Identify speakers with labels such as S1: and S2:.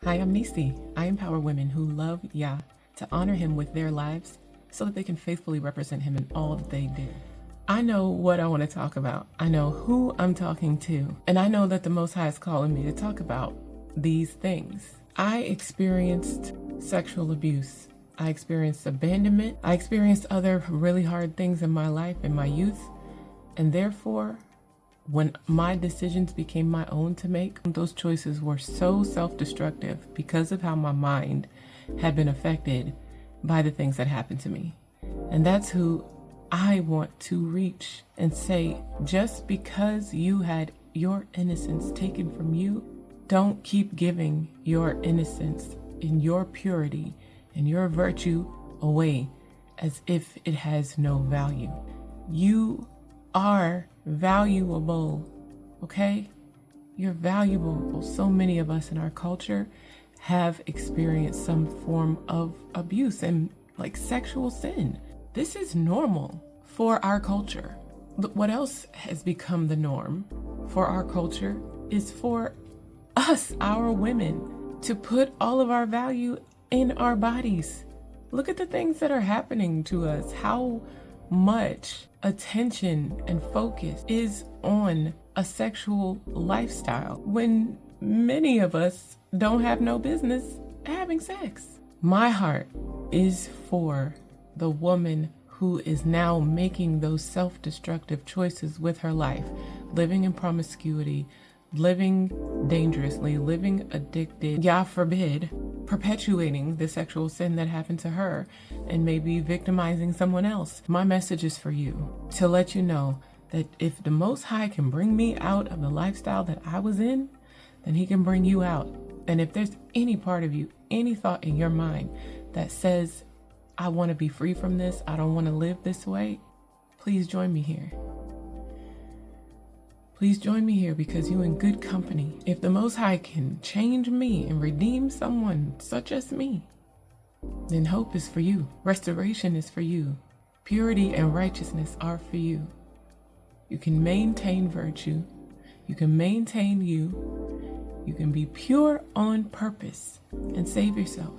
S1: Hi, I'm Nissi. I empower women who love YAH to honor him with their lives so that they can faithfully represent him in all that they do. I know what I want to talk about. I know who I'm talking to. And I know that the Most High is calling me to talk about these things. I experienced sexual abuse. I experienced abandonment. I experienced other really hard things in my life, in my youth. And therefore, when my decisions became my own to make, those choices were so self-destructive because of how my mind had been affected by the things that happened to me. And that's who I want to reach and say, just because you had your innocence taken from you, don't keep giving your innocence and your purity and your virtue away as if it has no value. You are valuable, okay? You're valuable. So many of us in our culture have experienced some form of abuse and like sexual sin. This is normal for our culture. But what else has become the norm for our culture is for us, our women, to put all of our value in our bodies. Look at the things that are happening to us. How much attention and focus is on a sexual lifestyle when many of us don't have no business having sex. My heart is for the woman who is now making those self-destructive choices with her life, living in promiscuity, living dangerously, living addicted, Yah forbid, perpetuating the sexual sin that happened to her and maybe victimizing someone else. My message is for you to let you know that if the Most High can bring me out of the lifestyle that I was in, then he can bring you out. And if there's any part of you, any thought in your mind that says, I want to be free from this, I don't want to live this way, please join me here. Please join me here because you're in good company. If the Most High can change me and redeem someone such as me, then hope is for you. Restoration is for you. Purity and righteousness are for you. You can maintain virtue. You can maintain you. You can be pure on purpose and save yourself.